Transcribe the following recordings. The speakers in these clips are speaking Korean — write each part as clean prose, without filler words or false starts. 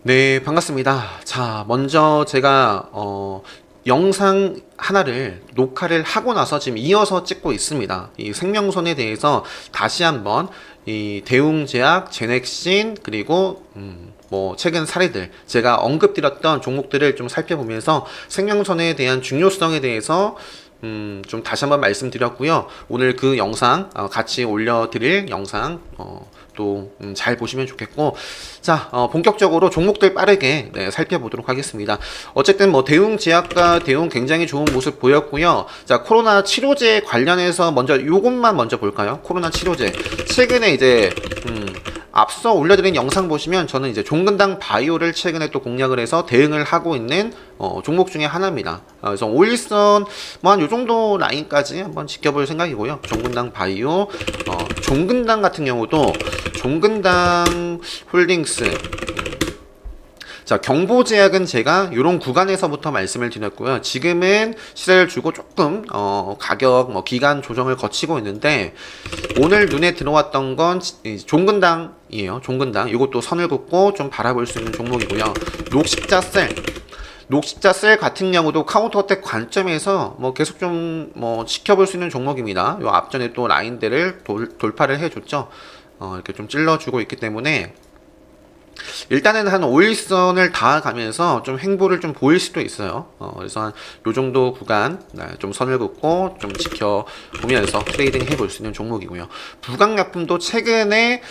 네, 반갑습니다. 자, 먼저 제가 영상 하나를 녹화를 하고 나서 지금 이어서 찍고 있습니다. 이 생명선에 대해서 다시 한번 이 대웅제약, 제넥신 그리고 뭐 최근 사례들 제가 언급드렸던 종목들을 좀 살펴보면서 생명선에 대한 중요성에 대해서 좀 다시 한번 말씀드렸고요. 오늘 그 영상 같이 올려드릴 영상 또 잘 보시면 좋겠고, 자 본격적으로 종목들 빠르게 살펴보도록 하겠습니다. 어쨌든 뭐 대웅제약과 대웅 굉장히 좋은 모습 보였고요. 자, 코로나 치료제 관련해서 먼저 요것만 먼저 볼까요? 코로나 치료제 최근에 이제 앞서 올려드린 영상 보시면 저는 이제 종근당 바이오를 최근에 또 공략을 해서 대응을 하고 있는 종목 중에 하나입니다. 그래서 올리선 뭐 한 요 정도 라인까지 한번 지켜볼 생각이고요. 종근당 바이오, 종근당 같은 경우도 종근당 홀딩스, 자, 경보제약은 제가 이런 구간에서부터 말씀을 드렸고요. 지금은 시세를 주고 조금 가격 뭐 기간 조정을 거치고 있는데, 오늘 눈에 들어왔던 건 종근당이에요. 종근당 이것도 선을 긋고 좀 바라볼 수 있는 종목이고요. 녹십자셀 같은 경우도 카운터어택 관점에서 뭐 계속 좀 뭐 지켜볼 수 있는 종목입니다. 요 앞전에 또 라인대를 돌파를 해줬죠. 이렇게 좀 찔러주고 있기 때문에 일단은 한 5일선을 다 가면서 좀 횡보를 좀 보일 수도 있어요. 그래서 한 요 정도 구간 좀 선을 긋고 좀 지켜보면서 트레이딩 해볼 수 있는 종목이고요. 부강약품도 최근에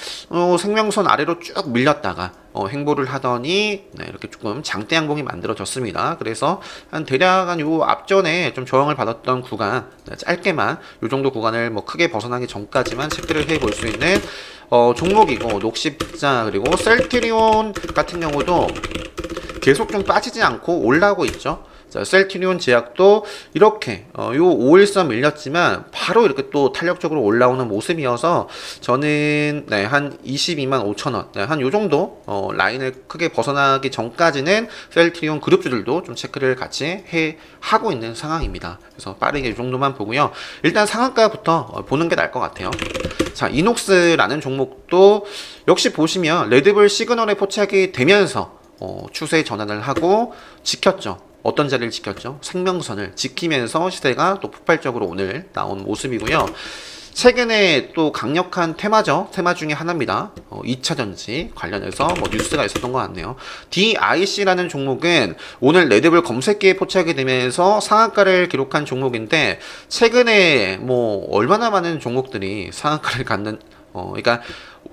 생명선 아래로 쭉 밀렸다가 횡보를 하더니 이렇게 조금 장대 양봉이 만들어졌습니다. 그래서 한 대략 한 요 앞전에 좀 저항을 받았던 구간 짧게만 요 정도 구간을 뭐 크게 벗어나기 전까지만 체크를 해볼 수 있는 종목이고, 녹십자 그리고 셀트리온 같은 경우도 계속 좀 빠지지 않고 올라오고 있죠. 자, 셀트리온 제약도 이렇게 요 5일선 밀렸지만 바로 이렇게 또 탄력적으로 올라오는 모습이어서 저는 한 22만 5천 원, 한 요 정도 라인을 크게 벗어나기 전까지는 셀트리온 그룹주들도 좀 체크를 같이 하고 있는 상황입니다. 그래서 빠르게 이 정도만 보고요. 일단 상한가부터 보는 게 나을 것 같아요. 자, 이녹스라는 종목도 역시 보시면 레드불 시그널에 포착이 되면서 추세 전환을 하고 지켰죠. 어떤 자리를 지켰죠? 생명선을 지키면서 시세가 또 폭발적으로 오늘 나온 모습이고요. 최근에 또 강력한 테마죠. 테마 중에 하나입니다. 2차전지 관련해서 뭐 뉴스가 있었던 것 같네요. DIC라는 종목은 오늘 레드불 검색기에 포착이 되면서 상한가를 기록한 종목인데, 최근에 뭐 얼마나 많은 종목들이 상한가를 갖는 그러니까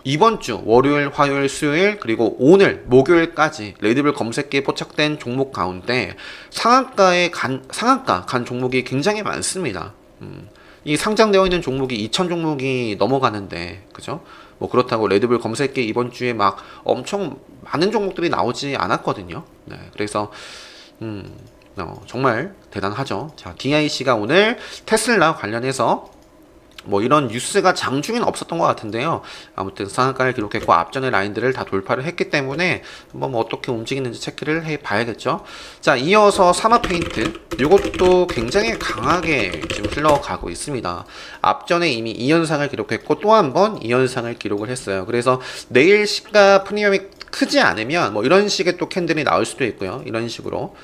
이번 주 월요일, 화요일, 수요일 그리고 오늘 목요일까지 레드불 검색기에 포착된 종목 가운데 상한가 간 종목이 굉장히 많습니다. 이 상장되어 있는 종목이 2,000 종목이 넘어가는데, 그죠? 뭐 그렇다고 레드불 검색기 이번 주에 막 엄청 많은 종목들이 나오지 않았거든요. 네, 그래서 정말 대단하죠. 자, DIC가 오늘 테슬라 관련해서 뭐 이런 뉴스가 장중에는 없었던 것 같은데요. 아무튼 상한가를 기록했고 앞전의 라인들을 다 돌파를 했기 때문에 한번 뭐 어떻게 움직이는지 체크를 해 봐야겠죠. 자, 이어서 사마페인트, 이것도 굉장히 강하게 지금 흘러가고 있습니다. 앞전에 이미 2연상을 기록했고 또 한 번 2연상을 기록을 했어요. 그래서 내일 시가 프리미엄이 크지 않으면 뭐 이런 식의 또 캔들이 나올 수도 있고요. 이런 식으로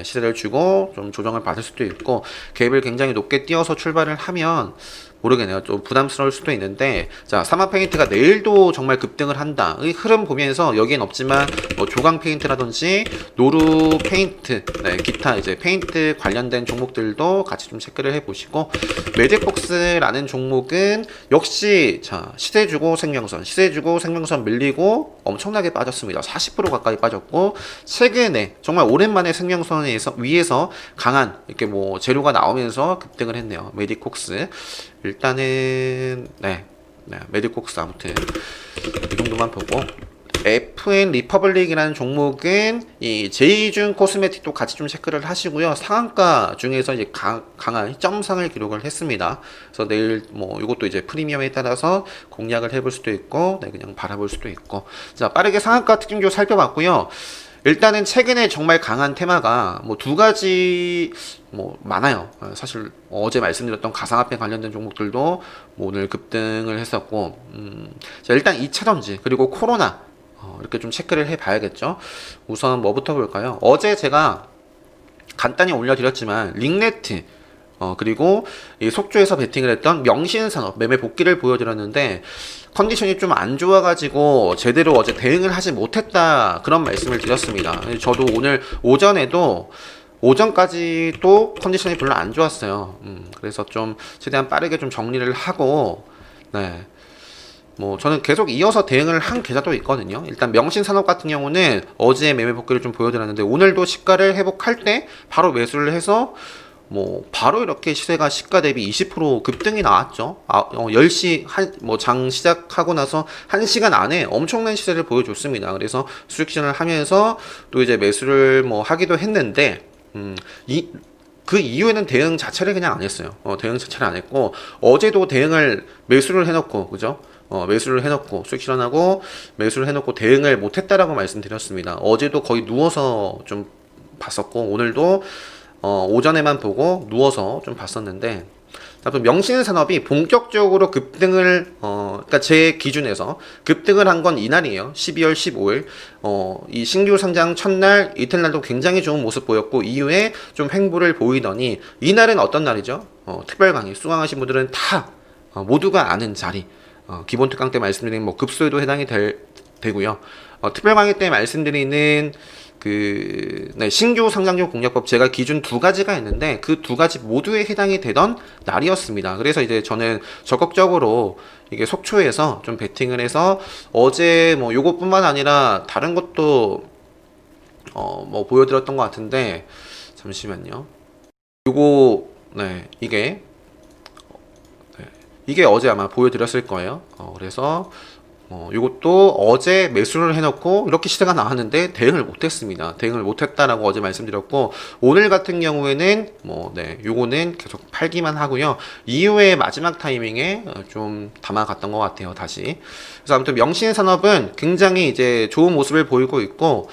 시세를 주고 좀 조정을 받을 수도 있고, 갭을 굉장히 높게 띄어서 출발을 하면 모르겠네요. 좀 부담스러울 수도 있는데, 자, 사마페인트가 내일도 정말 급등을 한다. 이 흐름 보면서 여기엔 없지만 뭐 조강 페인트라든지 노루 페인트, 기타 이제 페인트 관련된 종목들도 같이 좀 체크를 해보시고, 매직복스라는 종목은 역시 자, 시세 주고 생명선 밀리고 엄청나게 빠졌습니다. 40% 가까이 빠졌고, 최근에 정말 오랜만에 생명선에서 위에서 강한 이렇게 뭐 재료가 나오면서 급등을 했네요. 메디콕스. 일단은 메디콕스 아무튼 이 정도만 보고, FN 리퍼블릭이라는 종목은 이 제이준 코스메틱도 같이 좀 체크를 하시고요. 상한가 중에서 이제 강한 점상을 기록을 했습니다. 그래서 내일 뭐 이것도 이제 프리미엄에 따라서 공략을 해볼 수도 있고, 그냥 바라볼 수도 있고. 자, 빠르게 상한가 특징도 살펴봤고요. 일단은 최근에 정말 강한 테마가 뭐 두 가지 뭐 많아요. 사실 어제 말씀드렸던 가상화폐 관련된 종목들도 뭐 오늘 급등을 했었고, 자, 일단 2차전지 그리고 코로나 이렇게 좀 체크를 해 봐야겠죠. 우선 뭐부터 볼까요? 어제 제가 간단히 올려드렸지만 링네트 그리고 이 속초에서 베팅을 했던 명신산업 매매 복귀를 보여드렸는데 컨디션이 좀 안 좋아가지고 제대로 어제 대응을 하지 못했다 그런 말씀을 드렸습니다. 저도 오늘 오전까지도 컨디션이 별로 안 좋았어요. 그래서 좀 최대한 빠르게 좀 정리를 하고 네. 뭐 저는 계속 이어서 대응을 한 계좌도 있거든요. 일단 명신산업 같은 경우는 어제 매매 복귀를 좀 보여드렸는데 오늘도 시가를 회복할 때 바로 매수를 해서 뭐 바로 이렇게 시가 대비 20% 급등이 나왔죠. 10시 장 시작하고 나서 1시간 안에 엄청난 시세를 보여줬습니다. 그래서 수익 실현을 하면서 또 이제 매수를 뭐 하기도 했는데 그 이후에는 대응 자체를 그냥 안 했어요. 대응 자체를 안 했고 어제도 대응을 매수를 해놓고 그죠? 매수를 해놓고 수익 실현하고 매수를 해놓고 대응을 못했다라고 말씀드렸습니다. 어제도 거의 누워서 좀 봤었고 오늘도 오전에만 보고 누워서 좀 봤었는데 명신산업이 본격적으로 급등을 그러니까 제 기준에서 급등을 한 건 이날이에요. 12월 15일 이 신규 상장 첫날 이튿날도 굉장히 좋은 모습 보였고 이후에 좀 횡보를 보이더니 이날은 어떤 날이죠? 특별 강의 수강하신 분들은 다 모두가 아는 자리 기본 특강 때 말씀드린 뭐 급소에도 해당이 되고요. 특별 강의 때 말씀드리는 신규 상장용 공략법 제가 기준 2가지가 있는데 그 2가지 모두에 해당이 되던 날이었습니다. 그래서 이제 저는 적극적으로 이게 속초에서 좀 베팅을 해서 어제 뭐 요것뿐만 아니라 다른 것도 뭐 보여드렸던 것 같은데 잠시만요. 요거 이게 어제 아마 보여드렸을 거예요. 그래서 이것도 어제 매수를 해놓고 이렇게 시세가 나왔는데 대응을 못했습니다. 대응을 못했다라고 어제 말씀드렸고 오늘 같은 경우에는 요거는 계속 팔기만 하고요. 이후에 마지막 타이밍에 좀 담아갔던 것 같아요. 다시. 그래서 아무튼 명신산업은 굉장히 이제 좋은 모습을 보이고 있고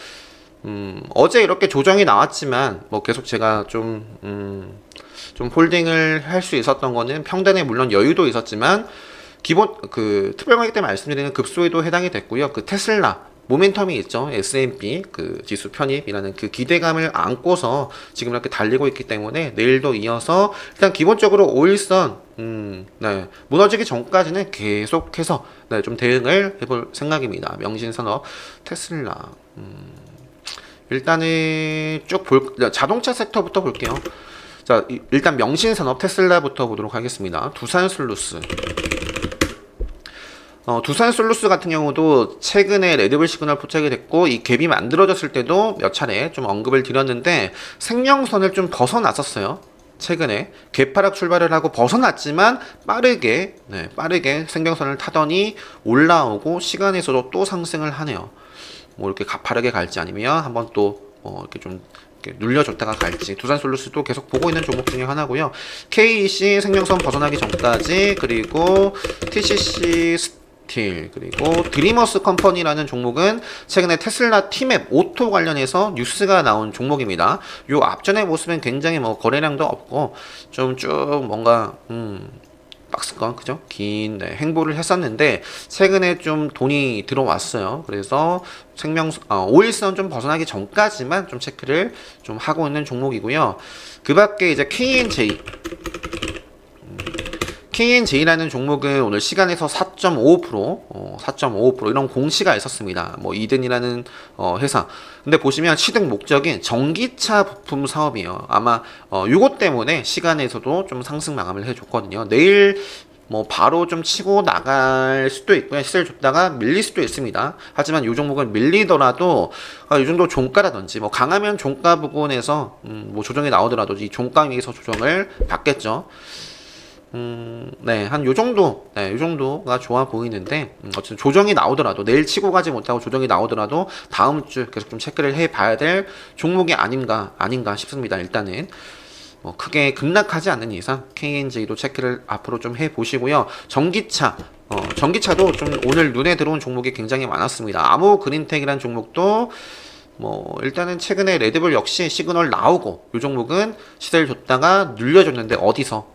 어제 이렇게 조정이 나왔지만 뭐 계속 제가 좀 홀딩을 할 수 있었던 거는 평단에 물론 여유도 있었지만 기본 특별 가격 때 말씀드리는 급소에도 해당이 됐고요. 테슬라 모멘텀이 있죠. S&P 지수 편입이라는 기대감을 안고서 지금 이렇게 달리고 있기 때문에 내일도 이어서 일단 기본적으로 5일선 무너지기 전까지는 계속해서 좀 대응을 해볼 생각입니다. 명신산업, 테슬라 일단은 자동차 섹터부터 볼게요. 자, 일단 명신산업 테슬라부터 보도록 하겠습니다. 두산솔루스. 두산솔루스 같은 경우도 최근에 레드불 시그널 포착이 됐고 이 갭이 만들어졌을 때도 몇 차례 좀 언급을 드렸는데 생명선을 좀 벗어났었어요. 최근에 개파락 출발을 하고 벗어났지만 빠르게 생명선을 타더니 올라오고 시간에서도 또 상승을 하네요. 뭐 이렇게 가파르게 갈지 아니면 한번 또 이렇게 좀 눌려줬다가 갈지 두산솔루스도 계속 보고 있는 종목 중에 하나고요. KEC 생명선 벗어나기 전까지 그리고 TCC 스틸 그리고 드리머스 컴퍼니라는 종목은 최근에 테슬라 티맵 오토 관련해서 뉴스가 나온 종목입니다. 요 앞전의 모습은 굉장히 뭐 거래량도 없고 좀 쭉 뭔가 박스권 그죠? 긴 행보를 했었는데 최근에 좀 돈이 들어왔어요. 그래서 5일선 좀 벗어나기 전까지만 좀 체크를 좀 하고 있는 종목이고요. 그 밖에 이제 KNJ라는 종목은 오늘 시간에서 4.55% 이런 공시가 있었습니다. 뭐 이든이라는 회사. 근데 보시면 취득 목적인 전기차 부품 사업이에요. 아마 요것 때문에 시간에서도 좀 상승 마감을 해줬거든요. 내일 뭐 바로 좀 치고 나갈 수도 있고요. 시세를 줬다가 밀릴 수도 있습니다. 하지만 이 종목은 밀리더라도 이 정도 종가라든지 뭐 강하면 종가 부분에서 뭐 조정이 나오더라도 이 종가 위에서 조정을 받겠죠. 한 요 정도가 좋아 보이는데, 어쨌든 조정이 나오더라도, 내일 치고 가지 못하고 조정이 나오더라도, 다음 주 계속 좀 체크를 해 봐야 될 종목이 아닌가 싶습니다. 일단은. 크게 급락하지 않는 이상, KNJ도 체크를 앞으로 좀 해 보시고요. 전기차도 좀 오늘 눈에 들어온 종목이 굉장히 많았습니다. 아모 그린텍이라는 종목도, 일단은 최근에 레드불 역시 시그널 나오고, 요 종목은 시세를 줬다가 눌려줬는데, 어디서?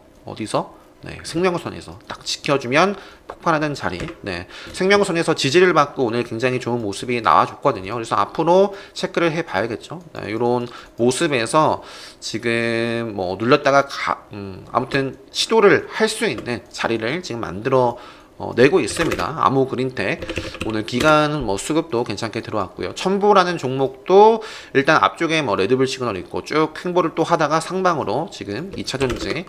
네, 생명선에서 딱 지켜주면 폭발하는 자리. 네, 생명선에서 지지를 받고 오늘 굉장히 좋은 모습이 나와줬거든요. 그래서 앞으로 체크를 해봐야겠죠. 네, 이런 모습에서 지금 뭐 눌렀다가 아무튼 시도를 할 수 있는 자리를 지금 만들어 내고 있습니다. 아무 그린텍 오늘 기간 뭐 수급도 괜찮게 들어왔고요. 첨보라는 종목도 일단 앞쪽에 뭐 레드불 시그널 있고 쭉 횡보를 또 하다가 상방으로 지금 2차전지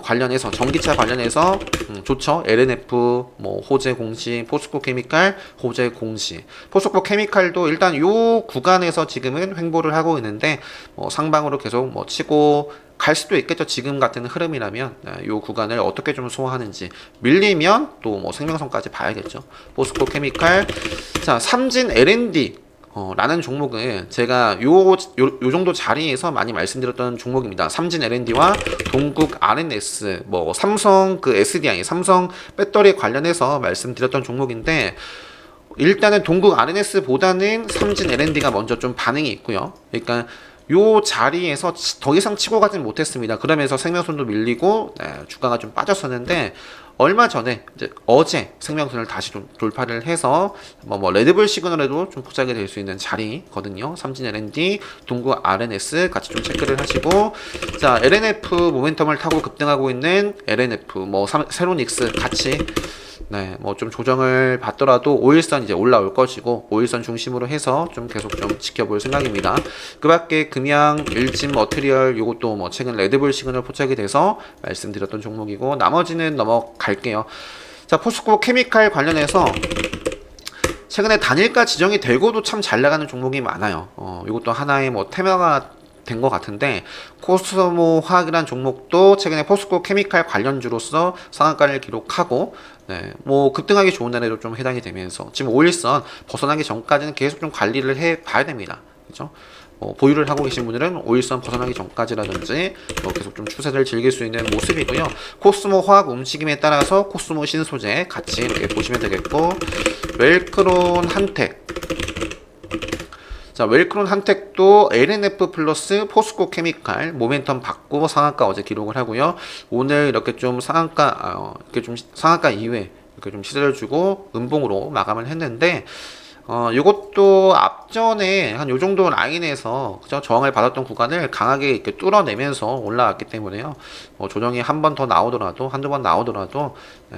관련해서 전기차 관련해서 좋죠. LNF 뭐 호재 공시, 포스코 케미칼 호재 공시. 포스코 케미칼도 일단 요 구간에서 지금은 횡보를 하고 있는데 상방으로 계속 뭐 치고 갈 수도 있겠죠. 지금 같은 흐름이라면 요 구간을 어떻게 좀 소화하는지 밀리면 또 뭐 생명선까지 봐야겠죠. 포스코 케미칼. 자, 삼진 L&D 라는 종목은 제가 요 정도 자리에서 많이 말씀드렸던 종목입니다. 삼진 L&D와 동국 RNS, 뭐 삼성 그 SDI, 삼성 배터리 관련해서 말씀드렸던 종목인데 일단은 동국 RNS보다는 삼진 L&D가 먼저 좀 반응이 있고요. 그러니까 요 자리에서 더 이상 치고 가진 못했습니다. 그러면서 생명선도 밀리고 주가가 좀 빠졌었는데 얼마 전에 이제 어제 생명선을 다시 좀 돌파를 해서 뭐 레드불 시그널에도 좀 포착이 될 수 있는 자리거든요. 삼진 L&D, 동구 RNS 같이 좀 체크를 하시고 자 LNF 모멘텀을 타고 급등하고 있는 LNF 뭐 세로닉스 같이 뭐 좀 조정을 받더라도 5일선 이제 올라올 것이고 5일선 중심으로 해서 좀 계속 좀 지켜볼 생각입니다. 그 밖에 금양, 일진 머티리얼 요것도 뭐 최근 레드불 시그널 포착이 돼서 말씀드렸던 종목이고 나머지는 넘어갈게요. 자, 포스코 케미칼 관련해서 최근에 단일가 지정이 되고도 참 잘 나가는 종목이 많아요. 이것도 하나의 뭐 테마가 된 것 같은데 코스모 화학이라는 종목도 최근에 포스코 케미칼 관련주로서 상한가를 기록하고 뭐 급등하기 좋은 날에도 좀 해당이 되면서 지금 5일선 벗어나기 전까지는 계속 좀 관리를 해 봐야 됩니다. 그죠? 보유를 하고 계신 분들은 5일선 벗어나기 전까지라든지 계속 좀 추세를 즐길 수 있는 모습이고요. 코스모 화학 움직임에 따라서 코스모 신소재 같이 이렇게 보시면 되겠고 웰크론 한텍 자, 웰크론 한텍도 LNF 플러스 포스코 케미칼 모멘텀 받고 상한가 어제 기록을 하고요. 오늘 이렇게 좀 상한가 이후에 이렇게 좀 시세를 주고 음봉으로 마감을 했는데 요것도 앞전에 한 요 정도 라인에서 그죠? 저항을 받았던 구간을 강하게 이렇게 뚫어내면서 올라왔기 때문에요. 조정이 한 번 더 나오더라도 한두 번 나오더라도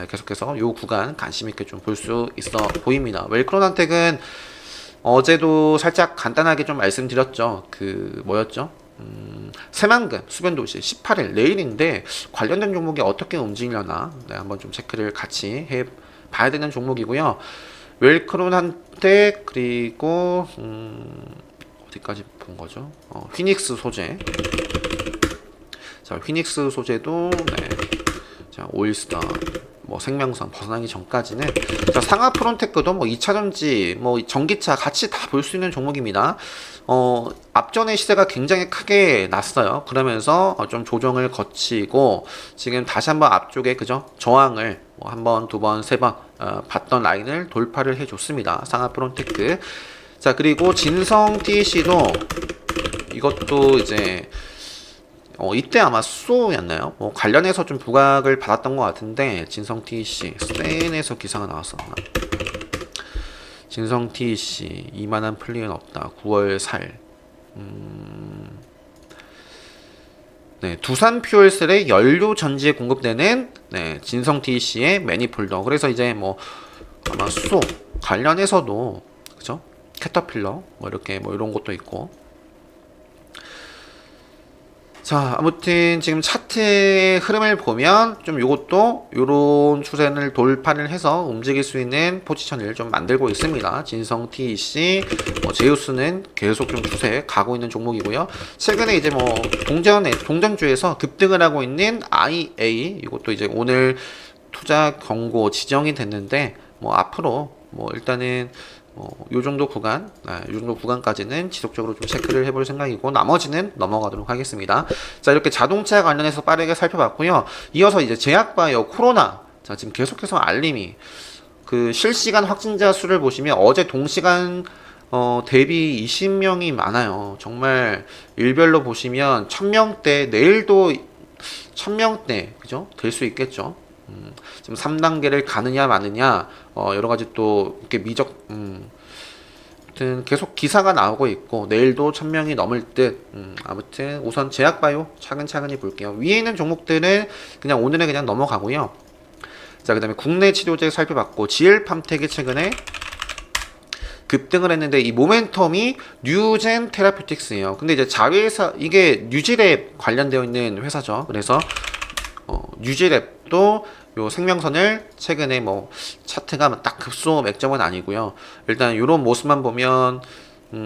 계속해서 요 구간 관심 있게 좀 볼 수 있어 보입니다. 웰크론 한텍은 어제도 살짝 간단하게 좀 말씀드렸죠. 그 뭐였죠? 새만금 수변도시 18일 내일인데 관련된 종목이 어떻게 움직이려나 한번 좀 체크를 같이 해 봐야 되는 종목이고요. 웰크론 한테 그리고 어디까지 본 거죠? 휘닉스 소재. 자, 휘닉스 소재도 자, 오일스타 뭐 생명선 벗어나기 전까지는 자, 상하 프론테크도 뭐 2차전지 뭐 전기차 같이 다 볼 수 있는 종목입니다. 앞전에 시세가 굉장히 크게 났어요. 그러면서 좀 조정을 거치고 지금 다시 한번 앞쪽에 그죠? 저항을 뭐 한 번, 두 번, 세 번 봤던 라인을 돌파를 해줬습니다. 상하 프론테크. 자, 그리고 진성 TC도 이것도 이제 이때 아마 수소였나요? 뭐 관련해서 좀 부각을 받았던 것 같은데 진성 TC 스탠에서 기사가 나왔었나? 진성 TC 이만한 플리는 없다. 9월 살. 두산 퓨얼셀의 연료 전지에 공급되는 진성 TC의 매니폴더. 그래서 이제 뭐 아마 수소 관련해서도 그죠? 캐터필러 뭐 이렇게 뭐 이런 것도 있고. 자, 아무튼 지금 차트의 흐름을 보면 좀 요것도 요런 추세를 돌파를 해서 움직일 수 있는 포지션을 좀 만들고 있습니다. 진성 TC, 제우스는 계속 좀 추세 가고 있는 종목이고요. 최근에 이제 뭐 동전주에서 급등을 하고 있는 IA 이것도 이제 오늘 투자 경고 지정이 됐는데 뭐 앞으로 뭐 일단은 요 정도 구간까지는 지속적으로 좀 체크를 해볼 생각이고 나머지는 넘어가도록 하겠습니다. 자, 이렇게 자동차 관련해서 빠르게 살펴봤고요. 이어서 이제 제약바이오 코로나. 자, 지금 계속해서 알림이 그 실시간 확진자 수를 보시면 어제 동시간 대비 20명이 많아요. 정말 일별로 보시면 1000명대 내일도 1000명대 그죠? 될 수 있겠죠. 지금 3단계를 가느냐 마느냐 여러 가지 또 이렇게 아무튼 계속 기사가 나오고 있고 내일도 1000명이 넘을 듯. 아무튼 우선 제약바이오 차근차근히 볼게요. 위에 있는 종목들은 그냥 오늘은 그냥 넘어가고요. 자, 그다음에 국내 치료제 살펴봤고 GL팜텍이 최근에 급등을 했는데 이 모멘텀이 뉴젠 테라퓨틱스예요. 근데 이제 자회사 이게 뉴지랩 관련되어 있는 회사죠. 그래서 뉴지랩도 요 생명선을 최근에 뭐 차트가 딱 급소 맥점은 아니고요. 일단 이런 모습만 보면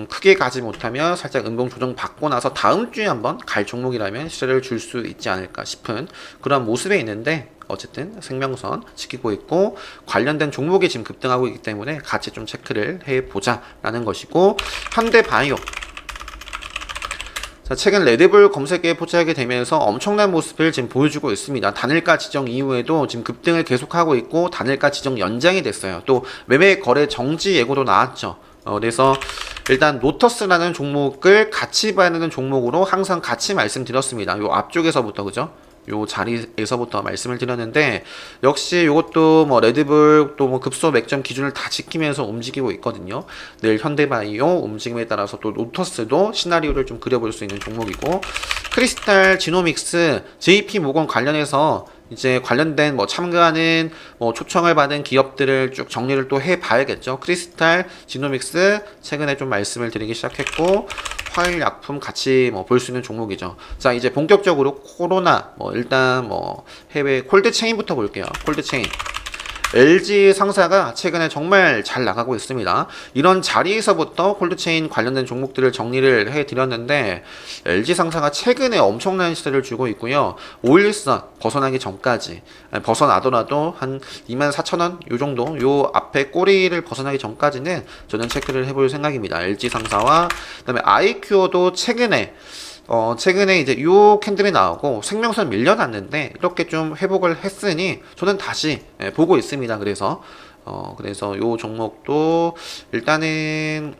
크게 가지 못하면 살짝 음봉 조정 받고 나서 다음 주에 한번 갈 종목이라면 시세를 줄 수 있지 않을까 싶은 그런 모습에 있는데 어쨌든 생명선 지키고 있고 관련된 종목이 지금 급등하고 있기 때문에 같이 좀 체크를 해보자 라는 것이고, 현대바이오 자, 최근 레드불 검색에 포착하게 되면서 엄청난 모습을 지금 보여주고 있습니다. 단일가 지정 이후에도 지금 급등을 계속하고 있고 단일가 지정 연장이 됐어요. 또 매매 거래 정지 예고도 나왔죠. 그래서 일단 노터스라는 종목을 같이 봐야 되는 종목으로 항상 같이 말씀드렸습니다. 요 앞쪽에서부터 그죠? 요 자리에서부터 말씀을 드렸는데 역시 요것도 뭐 레드불 또 뭐 급소 맥점 기준을 다 지키면서 움직이고 있거든요. 내일 현대바이오 움직임에 따라서 또 노터스도 시나리오를 좀 그려볼 수 있는 종목이고, 크리스탈 지노믹스 JP모건 관련해서 이제 관련된 뭐 참가하는 뭐 초청을 받은 기업들을 쭉 정리를 또 해봐야겠죠. 크리스탈 지노믹스 최근에 좀 말씀을 드리기 시작했고 화일약품 같이 뭐 볼 수 있는 종목이죠. 자, 이제 본격적으로 코로나 뭐 일단 뭐 해외 콜드체인부터 볼게요. 콜드체인 LG 상사가 최근에 정말 잘 나가고 있습니다. 이런 자리에서부터 콜드체인 관련된 종목들을 정리를 해드렸는데 LG 상사가 최근에 엄청난 시세를 주고 있고요. 5일선 벗어나기 전까지, 벗어나더라도 한 24,000원 요 정도, 요 앞에 꼬리를 벗어나기 전까지는 저는 체크를 해볼 생각입니다. LG 상사와 그다음에 아이큐어도 최근에 이제 요 캔들이 나오고 생명선 밀려났는데 이렇게 좀 회복을 했으니 저는 다시 보고 있습니다. 그래서 요 종목도 일단은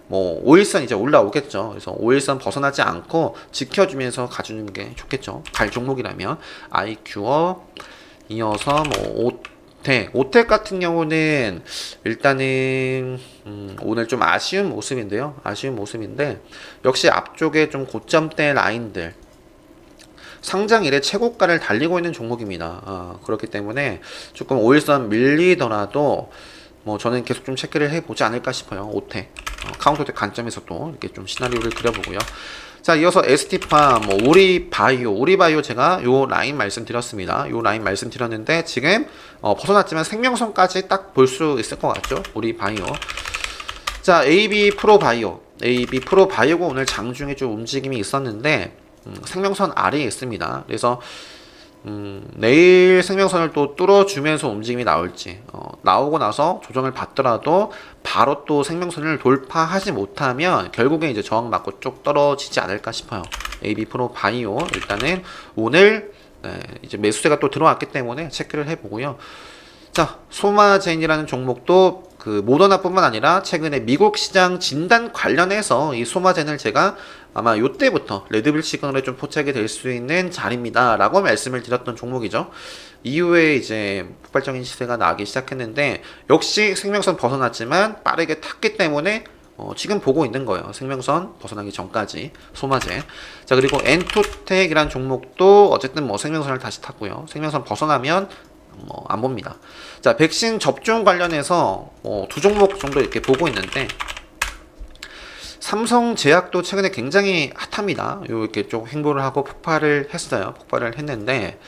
뭐 5일선 이제 올라오겠죠. 그래서 5일선 벗어나지 않고 지켜주면서 가주는 게 좋겠죠. 갈 종목이라면 아이큐어 이어서 뭐 오텍 같은 경우는 일단은 오늘 좀 아쉬운 모습인데 역시 앞쪽에 좀 고점대 라인들 상장 이래 최고가를 달리고 있는 종목입니다. 그렇기 때문에 조금 5일선 밀리더라도 뭐 저는 계속 좀 체크를 해보지 않을까 싶어요. 오텍 카운터텍 관점에서도 이렇게 좀 시나리오를 그려보고요. 자, 이어서 ST팜, 뭐 우리바이오 제가 요 라인 말씀드렸습니다. 요 라인 말씀드렸는데 지금 벗어났지만 생명선까지 딱 볼 수 있을 것 같죠? 우리바이오. 자, AB 프로바이오가 오늘 장중에 좀 움직임이 있었는데 생명선 아래에 있습니다. 그래서 내일 생명선을 또 뚫어주면서 움직임이 나올지, 나오고 나서 조정을 받더라도 바로 또 생명선을 돌파하지 못하면 결국에 이제 저항 맞고 쭉 떨어지지 않을까 싶어요. AB 프로 바이오 일단은 오늘 이제 매수세가 또 들어왔기 때문에 체크를 해보고요. 자, 소마젠이라는 종목도 그 모더나뿐만 아니라 최근에 미국 시장 진단 관련해서 이 소마젠을 제가 아마 요때부터 레드불 시그널에 좀 포착이 될 수 있는 자리입니다 라고 말씀을 드렸던 종목이죠. 이후에 이제 폭발적인 시세가 나기 시작했는데 역시 생명선 벗어났지만 빠르게 탔기 때문에 지금 보고 있는 거예요. 생명선 벗어나기 전까지 소마젠. 자, 그리고 엔토텍이라는 종목도 어쨌든 뭐 생명선을 다시 탔고요. 생명선 벗어나면 안 봅니다. 자, 백신 접종 관련해서 두 종목 정도 이렇게 보고 있는데 삼성제약도 최근에 굉장히 핫합니다. 이렇게 좀 행보를 하고 폭발을 했는데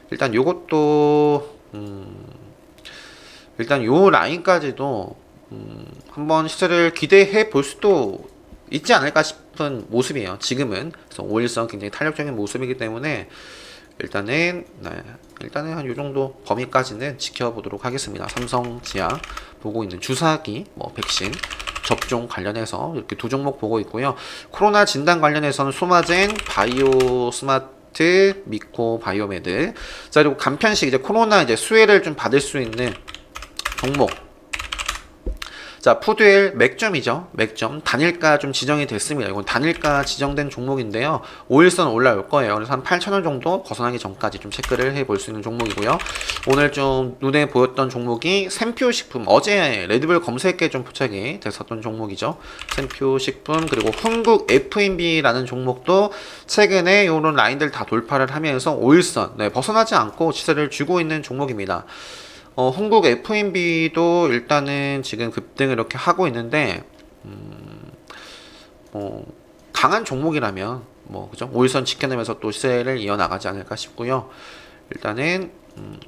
일단 요것도 일단 요 라인까지도 한번 시세를 기대해 볼 수도 있지 않을까 싶은 모습이에요. 지금은. 그래서 5일선 굉장히 탄력적인 모습이기 때문에 일단은 한 요 정도 범위까지는 지켜보도록 하겠습니다. 삼성제약 보고 있는 주사기, 뭐 백신 접종 관련해서 이렇게 두 종목 보고 있고요. 코로나 진단 관련해서는 소마젠, 바이오스마트, 미코 바이오메드. 자, 그리고 간편식 이제 코로나 이제 수혜를 좀 받을 수 있는 종목. 자, 푸드엘 맥점이죠. 맥점. 단일가 좀 지정이 됐습니다. 이건 단일가 지정된 종목인데요. 5일선 올라올 거예요. 그래서 한 8,000원 정도 벗어나기 전까지 좀 체크를 해볼 수 있는 종목이고요. 오늘 좀 눈에 보였던 종목이 샘표식품. 어제 레드불 검색에 좀 포착이 됐었던 종목이죠. 샘표식품 그리고 흥국 F&B라는 종목도 최근에 이런 라인들 다 돌파를 하면서 5일선 벗어나지 않고 시세를 주고 있는 종목입니다. 흥국 F&B도 일단은 지금 급등을 이렇게 하고 있는데, 강한 종목이라면, 그죠? 5일선 지켜내면서 또 시세를 이어나가지 않을까 싶고요. 일단은,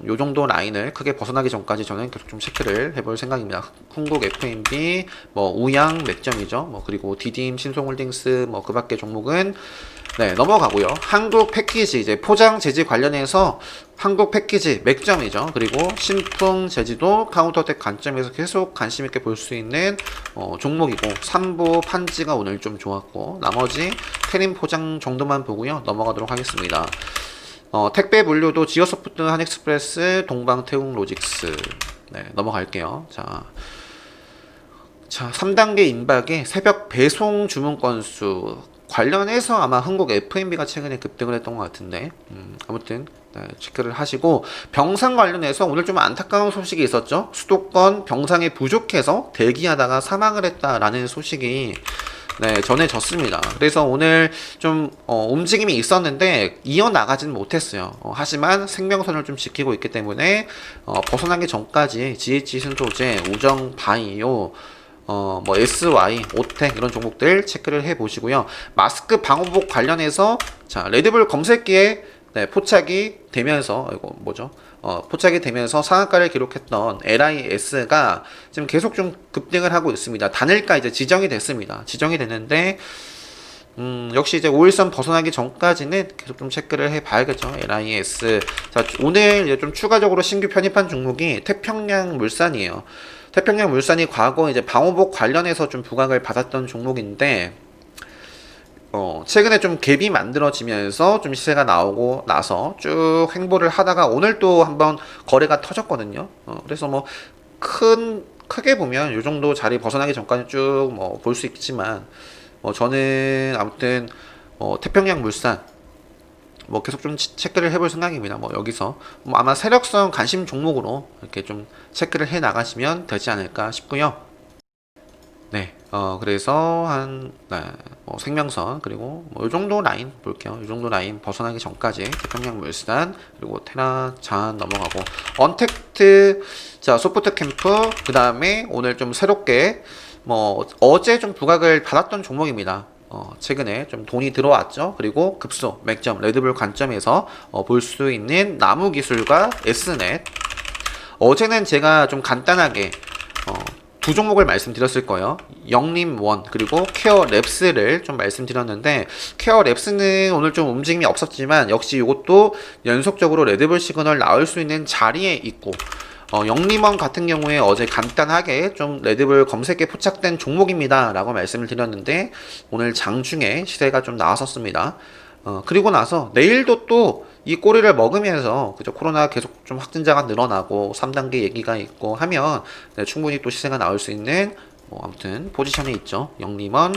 요 정도 라인을 크게 벗어나기 전까지 저는 계속 좀 체크를 해볼 생각입니다. 흥국 F&B, 우양 맥점이죠. 그리고 디딤, 신송홀딩스, 그 밖에 종목은 넘어가고요. 한국 패키지, 이제 포장 재지 관련해서 한국 패키지 맥점이죠. 그리고 신풍 재지도 카운터텍 관점에서 계속 관심 있게 볼 수 있는 종목이고, 삼부 판지가 오늘 좀 좋았고, 나머지 테림 포장 정도만 보고요. 넘어가도록 하겠습니다. 택배 물류도 지어소프트, 한익스프레스, 동방태웅 로직스. 넘어갈게요. 자, 3단계 임박의 새벽 배송 주문 건수 관련해서 아마 한국 F&B가 최근에 급등을 했던 것 같은데, 아무튼 체크를 하시고, 병상 관련해서 오늘 좀 안타까운 소식이 있었죠. 수도권 병상이 부족해서 대기하다가 사망을 했다라는 소식이 전해졌습니다. 그래서 오늘 좀 움직임이 있었는데 이어나가지는 못했어요. 하지만 생명선을 좀 지키고 있기 때문에 벗어나기 전까지 GH 신소재, 우정 바이오, SY, 오텍 이런 종목들 체크를 해 보시고요. 마스크 방호복 관련해서 자, 레드불 검색기에 포착이 되면서 이거 뭐죠? 포착이 되면서 상한가를 기록했던 LIS가 지금 계속 좀 급등을 하고 있습니다. 단일가 이제 지정이 됐습니다. 지정이 됐는데 역시 이제 5일선 벗어나기 전까지는 계속 좀 체크를 해 봐야겠죠. LIS. 자, 오늘 이제 좀 추가적으로 신규 편입한 종목이 태평양 물산이에요. 태평양 물산이 과거 이제 방호복 관련해서 좀 부각을 받았던 종목인데, 최근에 좀 갭이 만들어지면서 좀 시세가 나오고 나서 쭉 횡보를 하다가 오늘 또 한번 거래가 터졌거든요. 그래서 크게 보면 요 정도 자리 벗어나기 전까지 쭉 볼 수 있지만, 저는 아무튼, 태평양 물산, 계속 좀 체크를 해볼 생각입니다. 여기서 아마 세력성 관심 종목으로 이렇게 좀 체크를 해 나가시면 되지 않을까 싶고요. 그래서 생명선 그리고 요 정도 라인 볼게요. 요 정도 라인 벗어나기 전까지 태평양 물산 그리고 테라 잔 넘어가고, 언택트, 자, 소프트 캠프, 그 다음에 오늘 좀 새롭게 어제 좀 부각을 받았던 종목입니다. 최근에 좀 돈이 들어왔죠. 그리고 급소, 맥점, 레드불 관점에서 볼 수 있는 나무기술과 S넷. 어제는 제가 좀 간단하게 두 종목을 말씀드렸을 거예요. 영림원 그리고 케어랩스를 좀 말씀드렸는데, 케어랩스는 오늘 좀 움직임이 없었지만 역시 이것도 연속적으로 레드불 시그널 나올 수 있는 자리에 있고, 영림원 같은 경우에 어제 간단하게 좀 레드불 검색에 포착된 종목입니다 라고 말씀을 드렸는데, 오늘 장중에 시세가 좀 나왔었습니다. 그리고 나서 내일도 또 이 꼬리를 먹으면서 그죠, 코로나 계속 좀 확진자가 늘어나고 3단계 얘기가 있고 하면 충분히 또 시세가 나올 수 있는 아무튼 포지션에 있죠. 영림원.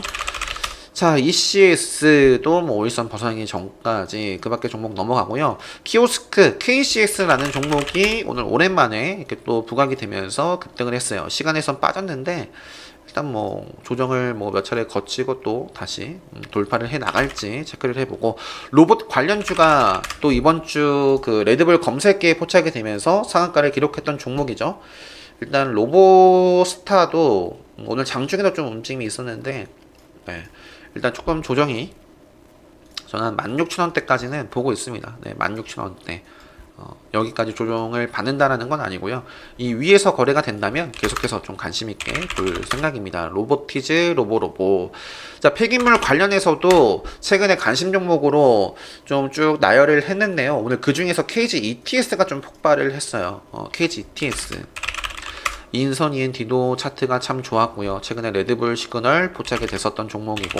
자, ECS도 5일선 벗어나기 전까지 그 밖에 종목 넘어가고요. 키오스크 KCS라는 종목이 오늘 오랜만에 이렇게 또 부각이 되면서 급등을 했어요. 시간에선 빠졌는데 일단 조정을 몇 차례 거치고 또 다시 돌파를 해 나갈지 체크를 해보고, 로봇 관련주가 또 이번 주 그 레드불 검색기에 포착이 되면서 상한가를 기록했던 종목이죠. 일단 로보스타도 오늘 장중에도 좀 움직임이 있었는데, 일단 조금 조정이 저는 16,000원대까지는 보고 있습니다. 16,000원대. 여기까지 조정을 받는다라는 건 아니고요. 이 위에서 거래가 된다면 계속해서 좀 관심 있게 볼 생각입니다. 로보티즈, 로보로보. 자, 폐기물 관련해서도 최근에 관심 종목으로 좀 쭉 나열을 했는데요. 오늘 그 중에서 KG ETS가 좀 폭발을 했어요. KG ETS. 인선 ENT도 차트가 참 좋았고요. 최근에 레드불 시그널 포착이 됐었던 종목이고,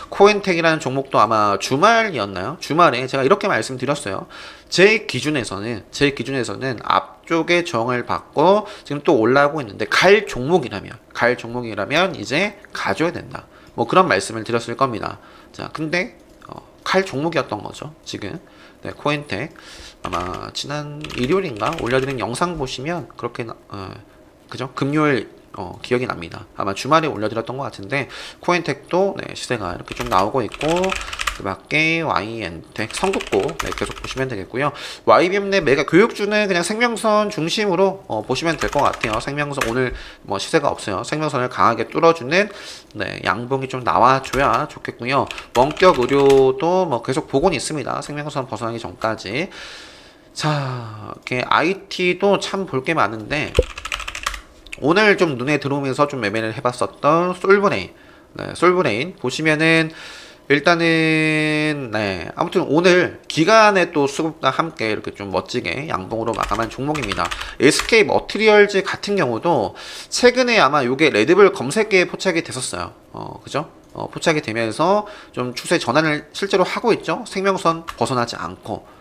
코엔텍이라는 종목도 아마 주말이었나요? 주말에 제가 이렇게 말씀드렸어요. 제 기준에서는 앞쪽에 저항을 받고 지금 또 올라오고 있는데 갈 종목이라면 이제 가져야 된다. 뭐 그런 말씀을 드렸을 겁니다. 자, 근데 칼 종목이었던 거죠. 지금 네, 코인텍 아마 지난 일요일인가 올려드린 영상 보시면 그렇게 그죠? 금요일 기억이 납니다. 아마 주말에 올려드렸던 것 같은데 코인텍도 네, 시세가 이렇게 좀 나오고 있고 그 밖에 YN텍 선긋고 네, 계속 보시면 되겠고요. YBM 내 메가 교육주는 그냥 생명선 중심으로 보시면 될 것 같아요. 생명선 오늘 뭐 시세가 없어요. 생명선을 강하게 뚫어주는 네, 양봉이 좀 나와줘야 좋겠고요. 원격 의료도 뭐 계속 보고는 있습니다. 생명선 벗어나기 전까지. 자, 이렇게 IT도 참 볼 게 많은데 오늘 좀 눈에 들어오면서 좀 매매를 해봤었던 솔브레인. 네, 솔브레인 보시면은 일단은 네, 아무튼 오늘 기간에 또 수급과 함께 이렇게 좀 멋지게 양봉으로 마감한 종목입니다. SK 머티리얼즈 같은 경우도 최근에 아마 요게 레드불 검색계에 포착이 됐었어요. 그죠? 포착이 되면서 좀 추세 전환을 실제로 하고 있죠. 생명선 벗어나지 않고.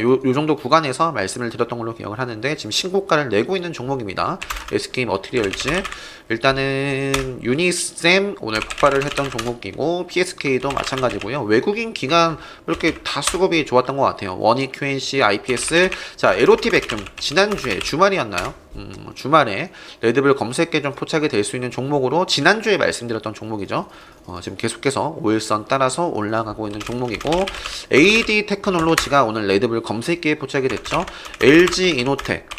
요 정도 구간에서 말씀을 드렸던 걸로 기억을 하는데 지금 신고가를 내고 있는 종목입니다. SK 머티리얼즈 일단은 유니셈 오늘 폭발을 했던 종목이고 PSK도 마찬가지고요. 외국인 기관 이렇게 다 수급이 좋았던 것 같아요. 원익, QNC, IPS 자 LOT 백금 지난주에 주말이었나요? 주말에 레드불 검색계 좀 포착이 될 수 있는 종목으로 지난주에 말씀드렸던 종목이죠. 지금 계속해서 5일선 따라서 올라가고 있는 종목이고 AD 테크놀로지가 오늘 레드불 검색계에 포착이 됐죠. LG 이노텍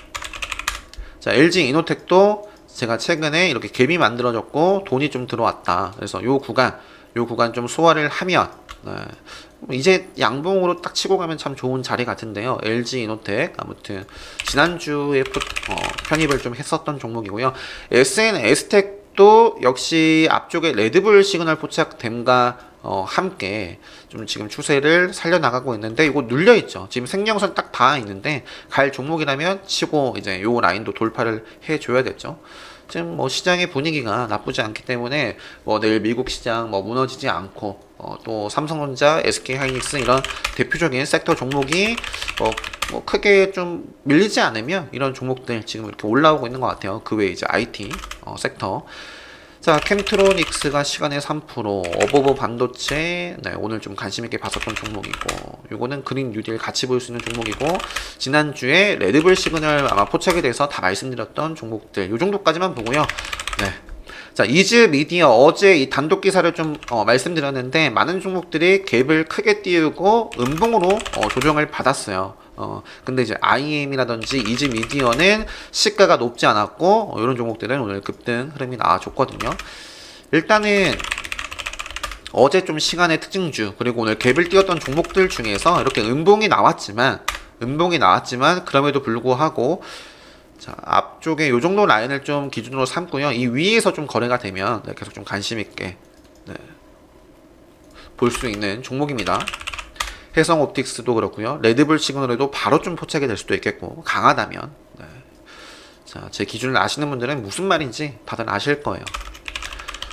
자 LG 이노텍도 제가 최근에 이렇게 갭이 만들어졌고 돈이 좀 들어왔다. 그래서 요 구간 좀 소화를 하면 네. 이제 양봉으로 딱 치고 가면 참 좋은 자리 같은데요. LG 이노텍 아무튼 지난주에 편입을 좀 했었던 종목이고요. SNS텍도 역시 앞쪽에 레드불 시그널 포착됨과 함께 좀 지금 추세를 살려나가고 있는데 이거 눌려있죠. 지금 생명선 딱 닿아 있는데 갈 종목이라면 치고 이제 요 라인도 돌파를 해줘야겠죠. 지금 뭐 시장의 분위기가 나쁘지 않기 때문에 뭐 내일 미국 시장 뭐 무너지지 않고 또 삼성전자, SK하이닉스 이런 대표적인 섹터 종목이 뭐 크게 좀 밀리지 않으면 이런 종목들 지금 이렇게 올라오고 있는 것 같아요. 그 외에 이제 IT 섹터. 자, 캠트로닉스가 시간에 3%, 어버버 반도체, 네, 오늘 좀 관심있게 봤었던 종목이고, 요거는 그린 뉴딜 같이 볼 수 있는 종목이고, 지난주에 레드불 시그널 아마 포착이 돼서 다 말씀드렸던 종목들, 요 정도까지만 보고요. 네. 자, 이즈 미디어 어제 이 단독 기사를 좀 말씀드렸는데, 많은 종목들이 갭을 크게 띄우고, 음봉으로 조정을 받았어요. 근데 이제 IM이라든지 이즈 미디어는 시가가 높지 않았고 이런 종목들은 오늘 급등 흐름이 나와줬거든요. 일단은 어제 좀 시간의 특징주 그리고 오늘 갭을 띄웠던 종목들 중에서 이렇게 음봉이 나왔지만 그럼에도 불구하고 자 앞쪽에 요 정도 라인을 좀 기준으로 삼고요. 이 위에서 좀 거래가 되면 네, 계속 좀 관심 있게 네, 볼 수 있는 종목입니다. 해성옵틱스도 그렇고요. 레드불 시그널에도 바로 좀 포착이 될 수도 있겠고 강하다면 네. 자, 제 기준을 아시는 분들은 무슨 말인지 다들 아실 거예요.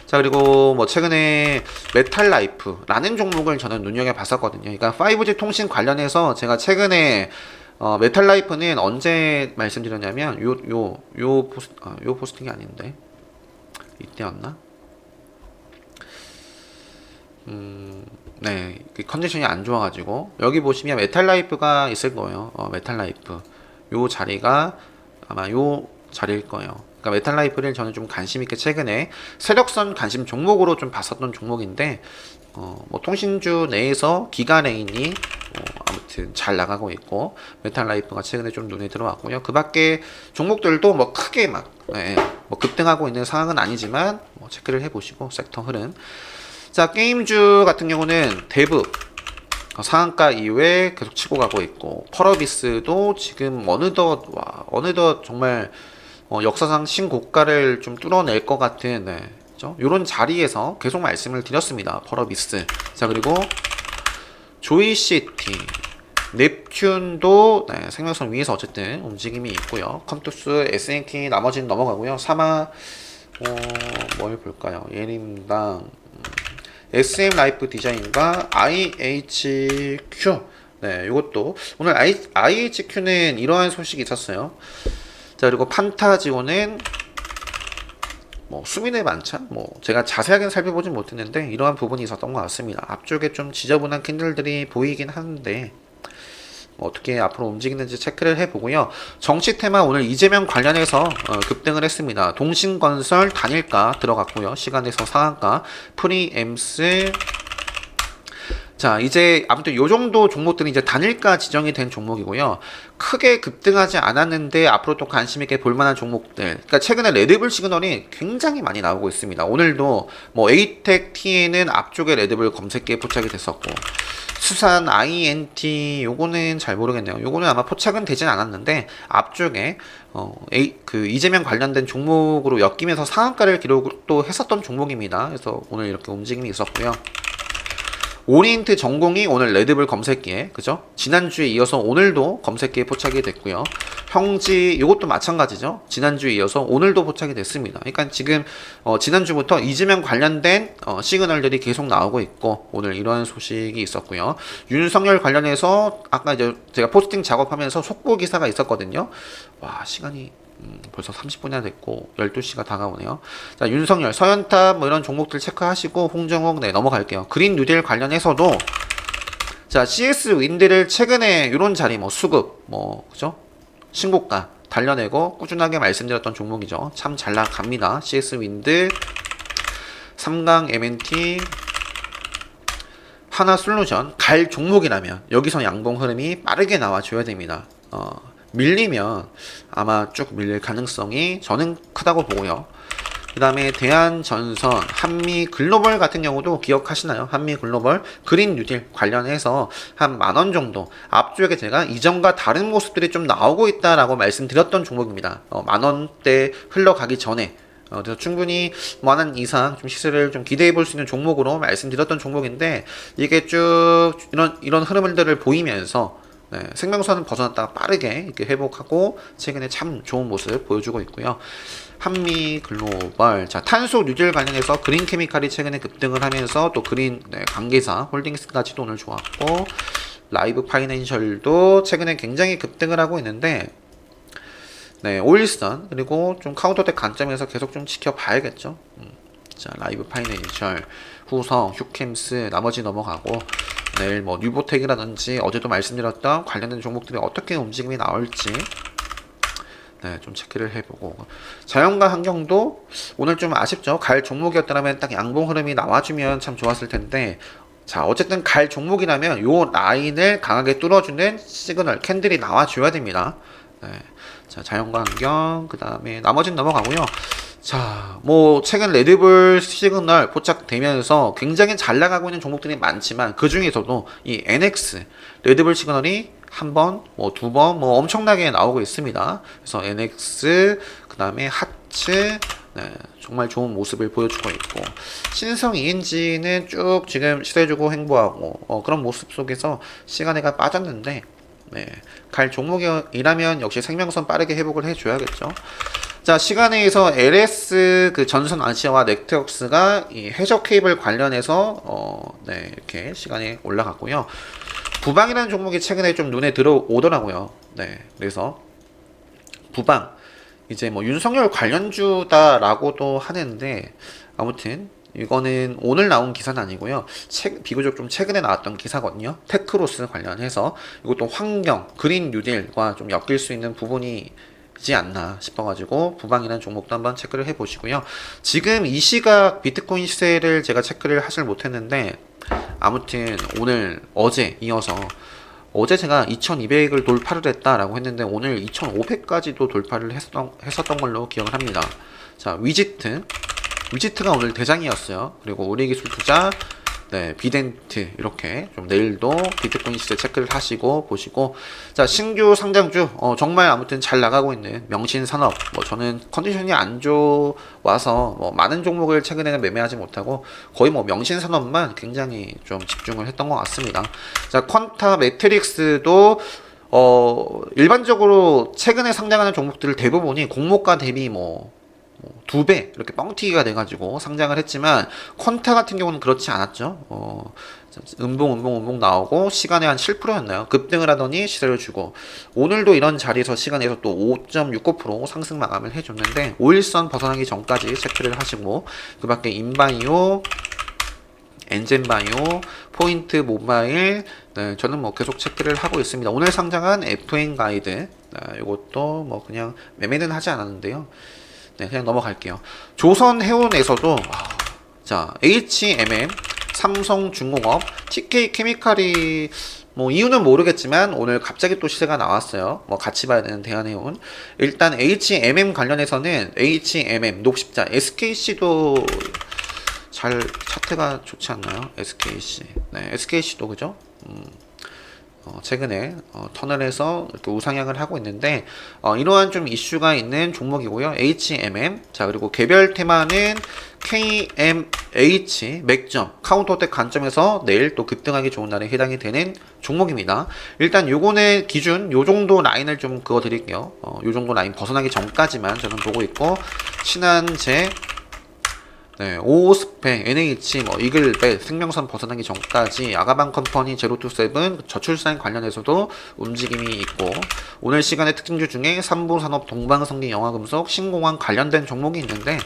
자 그리고 뭐 최근에 메탈라이프라는 종목을 저는 눈여겨봤었거든요. 그러니까 5G 통신 관련해서 제가 최근에 메탈라이프는 언제 말씀드렸냐면 요 포스팅이 아닌데 이때였나? 네, 그 컨디션이 안 좋아가지고 여기 보시면 메탈라이프가 있을 거예요. 메탈라이프 요 자리가 아마 요 자리일 거예요. 그러니까 메탈라이프를 저는 좀 관심있게 최근에 세력선 관심 종목으로 좀 봤었던 종목인데 뭐 통신주 내에서 기가레인이 아무튼 잘 나가고 있고 메탈라이프가 최근에 좀 눈에 들어왔고요. 그 밖에 종목들도 뭐 크게 막 뭐 급등하고 있는 상황은 아니지만 뭐 체크를 해보시고 섹터 흐름. 자 게임주 같은 경우는 대부 상한가 이후에 계속 치고 가고 있고 펄어비스도 지금 어느덧 정말 역사상 신고가를 좀 뚫어낼 것 같은 이런 자리에서 계속 말씀을 드렸습니다. 펄어비스. 자 그리고 조이시티 넵튠도 생명선 위에서 어쨌든 움직임이 있고요. 컴투스 SNK 나머지는 넘어가고요. 사마 뭘 볼까요? 예림당 SM 라이프 디자인과 IHQ 네, 이것도 오늘 IHQ는 이러한 소식이 있었어요. 자, 그리고 판타지오는 뭐 수민의 만찬, 뭐 제가 자세하게는 살펴보진 못했는데 이러한 부분이 있었던 것 같습니다. 앞쪽에 좀 지저분한 캔들들이 보이긴 하는데 뭐 어떻게 앞으로 움직이는지 체크를 해보고요. 정치 테마 오늘 이재명 관련해서 급등을 했습니다. 동신건설 단일가 들어갔고요. 시간에서 상한가, 프리엠스. 자, 이제 아무튼 요 정도 종목들이 이제 단일가 지정이 된 종목이고요. 크게 급등하지 않았는데 앞으로 또 관심 있게 볼 만한 종목들. 그러니까 최근에 레드불 시그널이 굉장히 많이 나오고 있습니다. 오늘도 뭐 에이텍 T에는 앞쪽에 레드불 검색기에 포착이 됐었고, 수산 INT 요거는 잘 모르겠네요. 요거는 아마 포착은 되진 않았는데 앞쪽에 그 이재명 관련된 종목으로 엮이면서 상한가를 기록도 했었던 종목입니다. 그래서 오늘 이렇게 움직임이 있었고요. 오리엔트 전공이 오늘 레드불 검색기에, 그죠? 지난주에 이어서 오늘도 검색기에 포착이 됐고요. 형지 이것도 마찬가지죠. 지난주에 이어서 오늘도 포착이 됐습니다. 그러니까 지금 지난주부터 이재명 관련된 시그널들이 계속 나오고 있고 오늘 이런 소식이 있었고요. 윤석열 관련해서 아까 이제 제가 포스팅 작업하면서 속보 기사가 있었거든요. 와, 시간이 벌써 30분이나 됐고 12시가 다가오네요. 자, 윤석열, 서현탑 뭐 이런 종목들 체크하시고 홍정욱 네 넘어갈게요. 그린 뉴딜 관련해서도 자, CS 윈드를 최근에 이런 자리 뭐 수급 뭐 그죠? 신고가 달려내고 꾸준하게 말씀드렸던 종목이죠. 참 잘 나갑니다. CS 윈드, 삼강 MNT, 하나솔루션 갈 종목이라면 여기서 양봉 흐름이 빠르게 나와줘야 됩니다. 밀리면 아마 쭉 밀릴 가능성이 저는 크다고 보고요. 그 다음에 대한전선, 한미글로벌 같은 경우도 기억하시나요? 한미글로벌 그린 뉴딜 관련해서 한 10,000원 정도 앞쪽에 제가 이전과 다른 모습들이 좀 나오고 있다라고 말씀드렸던 종목입니다. 10,000원대 흘러가기 전에 그래서 충분히 10,000원 이상 좀 시세를 좀 기대해 볼 수 있는 종목으로 말씀드렸던 종목인데 이게 쭉 이런 흐름들을 보이면서 네, 생명선은 벗어났다가 빠르게 이렇게 회복하고 최근에 참 좋은 모습 보여주고 있고요. 한미글로벌, 자, 탄소 뉴딜 관련해서 그린케미칼이 최근에 급등을 하면서 또 그린 관계사 홀딩스까지도 오늘 좋았고, 라이브 파이낸셜도 최근에 굉장히 급등을 하고 있는데 네, 오일선 그리고 좀 카운터덱 관점에서 계속 좀 지켜봐야겠죠. 자, 라이브 파이낸셜, 후성, 휴캠스 나머지 넘어가고 내일 뭐 뉴보텍이라든지 어제도 말씀드렸던 관련된 종목들이 어떻게 움직임이 나올지 네, 좀 체크를 해보고, 자연과 환경도 오늘 좀 아쉽죠. 갈 종목이었더라면 딱 양봉 흐름이 나와주면 참 좋았을 텐데, 자, 어쨌든 갈 종목이라면 요 라인을 강하게 뚫어주는 시그널 캔들이 나와줘야 됩니다. 네. 자, 자연과 환경, 그 다음에 나머지는 넘어가고요. 자, 뭐 최근 레드불 시그널 포착되면서 굉장히 잘 나가고 있는 종목들이 많지만 그 중에서도 이 NX 레드불 시그널이 한 번, 뭐 두 번, 뭐 엄청나게 나오고 있습니다. 그래서 NX, 그 다음에 하츠, 네, 정말 좋은 모습을 보여주고 있고, 신성 ENG는 쭉 지금 시대주고 행보하고 그런 모습 속에서 시간에가 빠졌는데, 네, 갈 종목이라면 역시 생명선 빠르게 회복을 해줘야겠죠. 자, 시간에서 LS 그 전선 아시아와 넥트웍스가 이 해저 케이블 관련해서 네, 이렇게 시간에 올라갔고요. 부방이라는 종목이 최근에 좀 눈에 들어오더라고요. 네, 그래서 부방 이제 뭐 윤석열 관련주다라고도 하는데 아무튼 이거는 오늘 나온 기사는 아니고요. 비교적 좀 최근에 나왔던 기사거든요. 테크로스 관련해서 이것도 환경, 그린 뉴딜과 좀 엮일 수 있는 부분이 지 않나 싶어가지고 부방이라는 종목도 한번 체크를 해보시고요. 지금 이 시각 비트코인 시세를 제가 체크를 하질 못했는데 아무튼 오늘 어제 이어서 어제 제가 2200을 돌파를 했다라고 했는데 오늘 2500까지도 돌파를 했었던 걸로 기억을 합니다. 자, 위지트가 오늘 대장이었어요. 그리고 우리기술투자, 네, 비덴트 이렇게 좀 내일도 비트코인 시세 체크를 하시고 보시고, 자, 신규 상장주 정말 아무튼 잘 나가고 있는 명신산업, 뭐 저는 컨디션이 안 좋아서 뭐 많은 종목을 최근에는 매매하지 못하고 거의 뭐 명신산업만 굉장히 좀 집중을 했던 것 같습니다. 자, 퀀타 매트릭스도 일반적으로 최근에 상장하는 종목들 대부분이 공모가 대비 뭐 2배 이렇게 뻥튀기가 돼가지고 상장을 했지만 퀀타 같은 경우는 그렇지 않았죠. 음봉 나오고 시간에 한 7%였나요? 급등을 하더니 시세를 주고 오늘도 이런 자리에서 시간에서 또 5.69% 상승 마감을 해줬는데 5일선 벗어나기 전까지 체크를 하시고 그 밖에 인바이오, 엔젠바이오, 포인트 모바일, 네, 저는 뭐 계속 체크를 하고 있습니다. 오늘 상장한 FN 가이드, 이것도 뭐 그냥 매매는 하지 않았는데요. 네, 그냥 넘어갈게요. 조선해운에서도 자 HMM, 삼성중공업, TK 케미칼이 뭐 이유는 모르겠지만 오늘 갑자기 또 시세가 나왔어요. 뭐 같이 봐야 되는 대한해운. 일단 HMM 관련해서는 HMM 녹십자 SKC도 잘 차트가 좋지 않나요? SKC. 네, SKC도 그죠? 최근에 터널에서 이렇게 우상향을 하고 있는데 이러한 좀 이슈가 있는 종목이고요. HMM. 자, 그리고 개별 테마는 KMH 맥점 카운터텍 관점에서 내일 또 급등하기 좋은 날에 해당이 되는 종목입니다. 일단 요거는 기준 요 정도 라인을 좀 그어 드릴게요. 요 정도 라인 벗어나기 전까지만 저는 보고 있고 신한제 네, 오스페, NH, 뭐 이글벳, 생명선 벗어나기 전까지 아가방 컴퍼니 제로투세븐 저출산 관련해서도 움직임이 있고 오늘 시간의 특징주 중에 삼부산업 동방성기 영화금속 신공항 관련된 종목이 있는데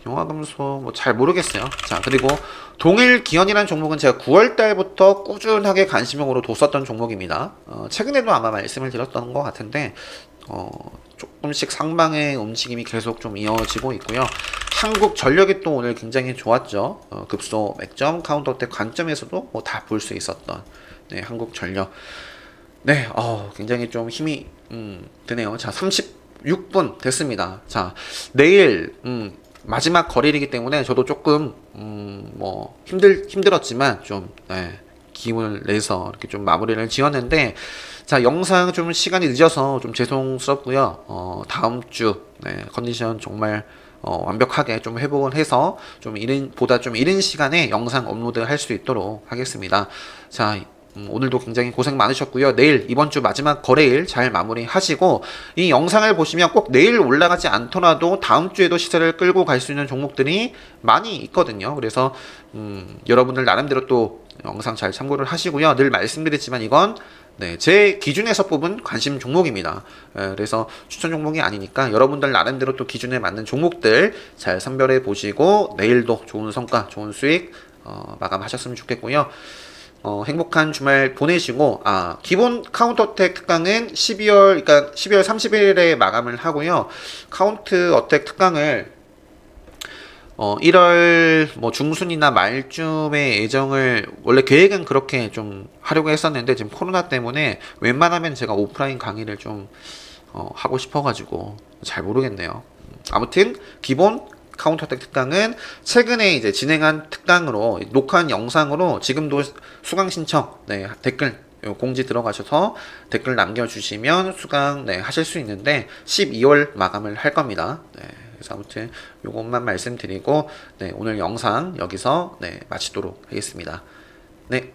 영화금속 뭐 잘 모르겠어요. 자, 그리고 동일기현이라는 종목은 제가 9월 달부터 꾸준하게 관심용으로 뒀었던 종목입니다. 최근에도 아마 말씀을 드렸던 것 같은데 조금씩 상방의 움직임이 계속 좀 이어지고 있고요. 한국전력이 또 오늘 굉장히 좋았죠. 급소 맥점 카운터텍 관점에서도 뭐 다 볼 수 있었던 네, 한국전력. 네, 굉장히 좀 힘이 드네요. 자, 36분 됐습니다. 자, 내일 마지막 거래일이기 때문에 저도 조금 뭐 힘들었지만 좀 네, 기운을 내서 이렇게 좀 마무리를 지었는데 자, 영상 좀 시간이 늦어서 좀 죄송스럽고요. 다음 주 네, 컨디션 정말 완벽하게 좀 회복을 해서 좀 보다 좀 이른 시간에 영상 업로드 할 수 있도록 하겠습니다. 자, 오늘도 굉장히 고생 많으셨고요. 내일 이번 주 마지막 거래일 잘 마무리하시고 이 영상을 보시면 꼭 내일 올라가지 않더라도 다음 주에도 시세를 끌고 갈 수 있는 종목들이 많이 있거든요. 그래서 여러분들 나름대로 또 영상 잘 참고를 하시고요. 늘 말씀드리지만 이건 네, 제 기준에서 뽑은 관심 종목입니다. 그래서 추천 종목이 아니니까 여러분들 나름대로 또 기준에 맞는 종목들 잘 선별해 보시고 내일도 좋은 성과, 좋은 수익 마감하셨으면 좋겠고요. 행복한 주말 보내시고 기본 카운터어택 특강은 12월 30일에 마감을 하고요. 카운트어택 특강을 1월 뭐 중순이나 말쯤에 예정을 원래 계획은 그렇게 좀 하려고 했었는데 지금 코로나 때문에 웬만하면 제가 오프라인 강의를 좀 하고 싶어가지고 잘 모르겠네요. 아무튼 기본 카운터어택 특강은 최근에 이제 진행한 특강으로 녹화한 영상으로 지금도 수강 신청 네, 댓글 공지 들어가셔서 댓글 남겨주시면 수강 네, 하실 수 있는데 12월 마감을 할 겁니다. 네, 그래서 아무튼 요것만 말씀드리고 네, 오늘 영상 여기서 네, 마치도록 하겠습니다. 네.